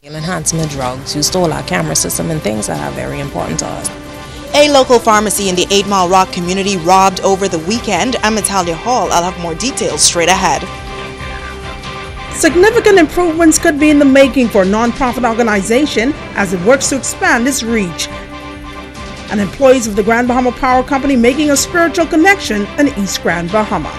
Enhancement drugs. You stole our camera system and things that are very important to us. A local pharmacy in the 8 Mile Rock community robbed over the weekend. I'm Natalia Hall. I'll have more details straight ahead. Significant improvements could be in the making for a non-profit organization as it works to expand its reach. And employees of the Grand Bahama Power Company making a spiritual connection in East Grand Bahama.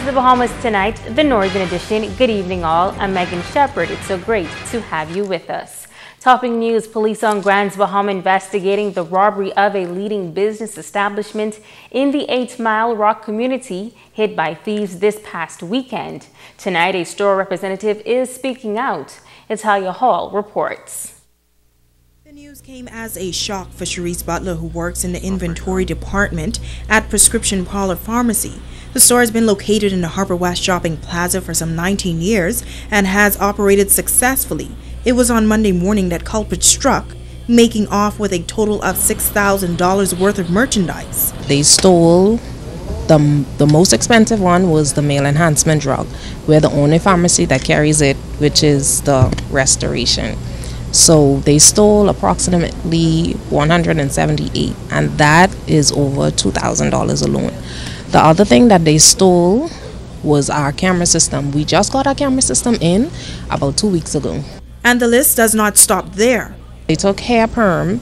The Bahamas Tonight, the Northern Edition. Good evening all, I'm Megan Shepard. It's so great to have you with us. Topping news, police on Grand Bahama investigating the robbery of a leading business establishment in the 8 Mile Rock community hit by thieves this past weekend. Tonight, a store representative is speaking out. Italia Hall reports. The news came as a shock for Cherise Butler, who works in the inventory department at Prescription Parlor Pharmacy. The store has been located in the Harbor West Shopping Plaza for some 19 years and has operated successfully. It was on Monday morning that culprits struck, making off with a total of $6,000 worth of merchandise. They stole the most expensive one was the male enhancement drug. We're the only pharmacy that carries it, which is the Restoration. So they stole approximately $178, and that is over $2,000 alone. The other thing that they stole was our camera system. We just got our camera system in about 2 weeks ago. And the list does not stop there. They took hair perm,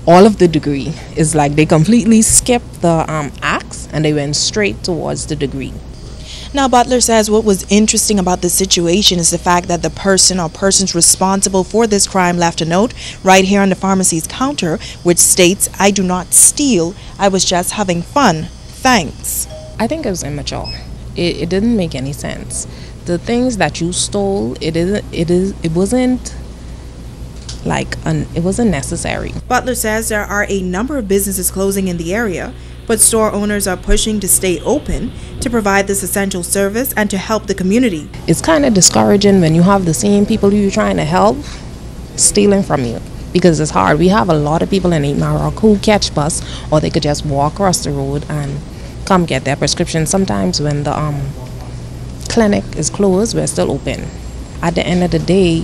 all of the degree. It's like they completely skipped the axe and they went straight towards the degree. Now, Butler says what was interesting about this situation is the fact that the person or persons responsible for this crime left a note right here on the pharmacy's counter, which states, "I do not steal. I was just having fun. Thanks." I think it was immature. It didn't make any sense. The things that you stole, it wasn't necessary. Butler says there are a number of businesses closing in the area, but store owners are pushing to stay open to provide this essential service and to help the community. It's kind of discouraging when you have the same people who you're trying to help stealing from you, because it's hard. We have a lot of people in 8 Mile Rock who catch bus, or they could just walk across the road and come get their prescription. Sometimes when the clinic is closed, we're still open. At the end of the day,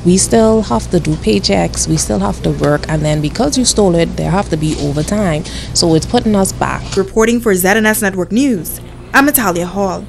we still have to do paychecks, we still have to work, and then because you stole it, there have to be overtime. So it's putting us back. Reporting for ZNS Network News, I'm Natalia Hall.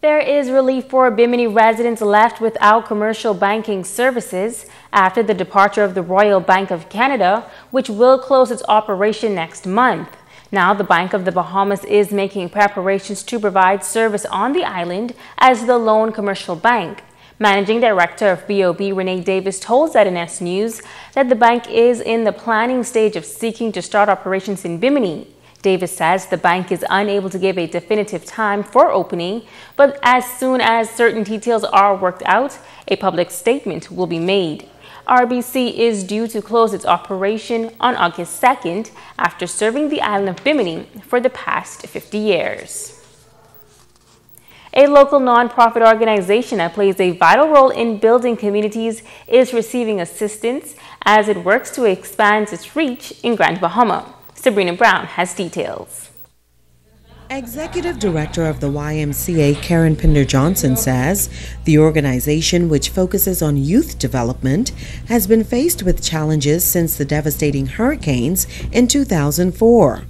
There is relief for Bimini residents left without commercial banking services after the departure of the Royal Bank of Canada, which will close its operation next month. Now, the Bank of the Bahamas is making preparations to provide service on the island as the lone commercial bank. Managing Director of BOB, Renee Davis, told ZNS News that the bank is in the planning stage of seeking to start operations in Bimini. Davis says the bank is unable to give a definitive time for opening, but as soon as certain details are worked out, a public statement will be made. RBC is due to close its operation on August 2nd after serving the island of Bimini for the past 50 years. A local non-profit organization that plays a vital role in building communities is receiving assistance as it works to expand its reach in Grand Bahama. Sabrina Brown has details. Executive Director of the YMCA, Karen Pinder-Johnson, says the organization, which focuses on youth development, has been faced with challenges since the devastating hurricanes in 2004.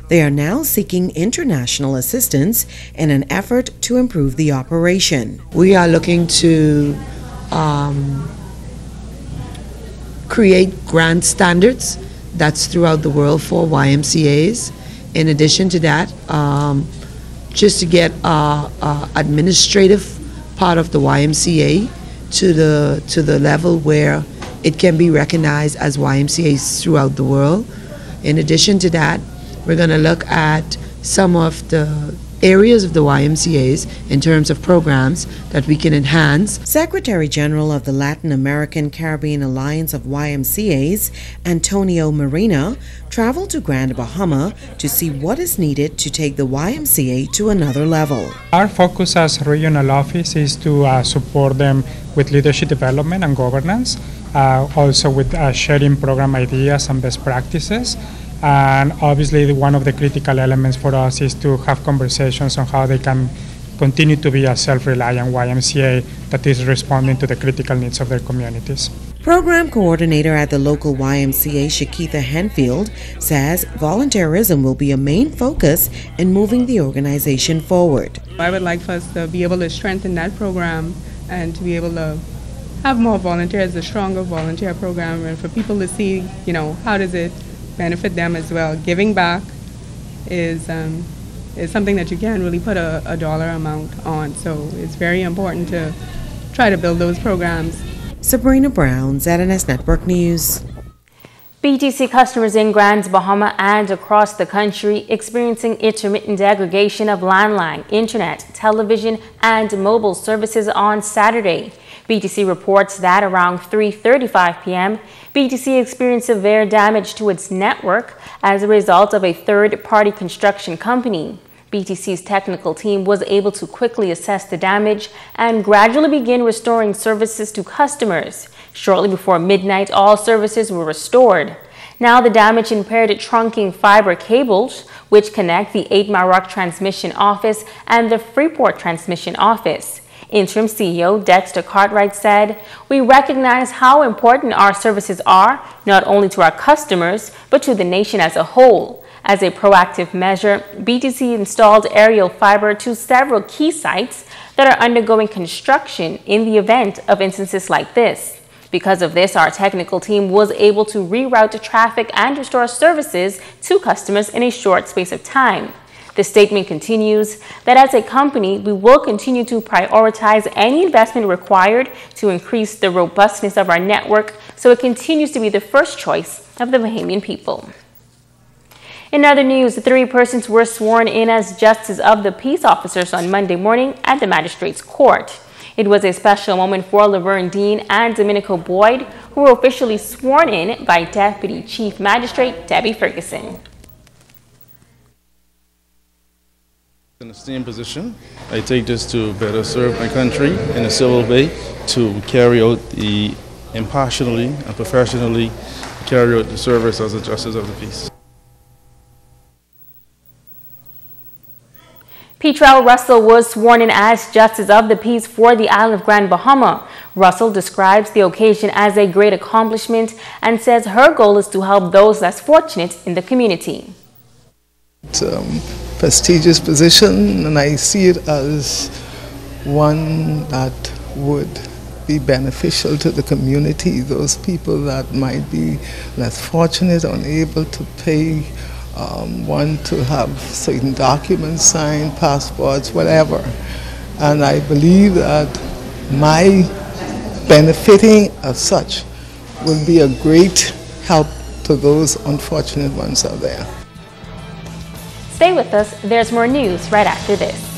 They are now seeking international assistance in an effort to improve the operation. We are looking to create grant standards that's throughout the world for YMCAs. In addition to that, just to get administrative part of the YMCA to the level where it can be recognized as YMCAs throughout the world. In addition to that, we're going to look at some of the areas of the YMCAs in terms of programs that we can enhance. Secretary General of the Latin American Caribbean Alliance of YMCAs, Antonio Marina, traveled to Grand Bahama to see what is needed to take the YMCA to another level. Our focus as regional office is to support them with leadership development and governance, also with sharing program ideas and best practices. And obviously, one of the critical elements for us is to have conversations on how they can continue to be a self-reliant YMCA that is responding to the critical needs of their communities. Program coordinator at the local YMCA, Shakitha Henfield, says volunteerism will be a main focus in moving the organization forward. I would like for us to be able to strengthen that program and to be able to have more volunteers, a stronger volunteer program, and for people to see, how does it benefit them as well. Giving back is something that you can't really put a dollar amount on, so it's very important to try to build those programs. Sabrina Brown, ZNS Network News. BTC customers in Grand Bahama and across the country experiencing intermittent degradation of landline, internet, television, and mobile services on Saturday. BTC reports that around 3:35 p.m., BTC experienced severe damage to its network as a result of a third-party construction company. BTC's technical team was able to quickly assess the damage and gradually begin restoring services to customers. Shortly before midnight, all services were restored. Now the damage impaired trunking fiber cables, which connect the 8 Mile Rock Transmission Office and the Freeport Transmission Office. Interim CEO Dexter Cartwright said, "We recognize how important our services are, not only to our customers, but to the nation as a whole. As a proactive measure, BTC installed aerial fiber to several key sites that are undergoing construction in the event of instances like this. Because of this, our technical team was able to reroute traffic and restore services to customers in a short space of time." The statement continues that as a company, we will continue to prioritize any investment required to increase the robustness of our network so it continues to be the first choice of the Bahamian people. In other news, 3 persons were sworn in as Justice of the Peace officers on Monday morning at the Magistrates Court. It was a special moment for Laverne Dean and Domenico Boyd, who were officially sworn in by Deputy Chief Magistrate Debbie Ferguson. In the same position, I take this to better serve my country in a civil way, to carry out the impartially and professionally carry out the service as a Justice of the Peace. Petrell Russell was sworn in as Justice of the Peace for the island of Grand Bahama. Russell describes the occasion as a great accomplishment and says her goal is to help those less fortunate in the community. It's a prestigious position, and I see it as one that would be beneficial to the community, those people that might be less fortunate, unable to pay, want to have certain documents signed, passports, whatever. And I believe that my benefiting as such will be a great help to those unfortunate ones out there. Stay with us, there's more news right after this.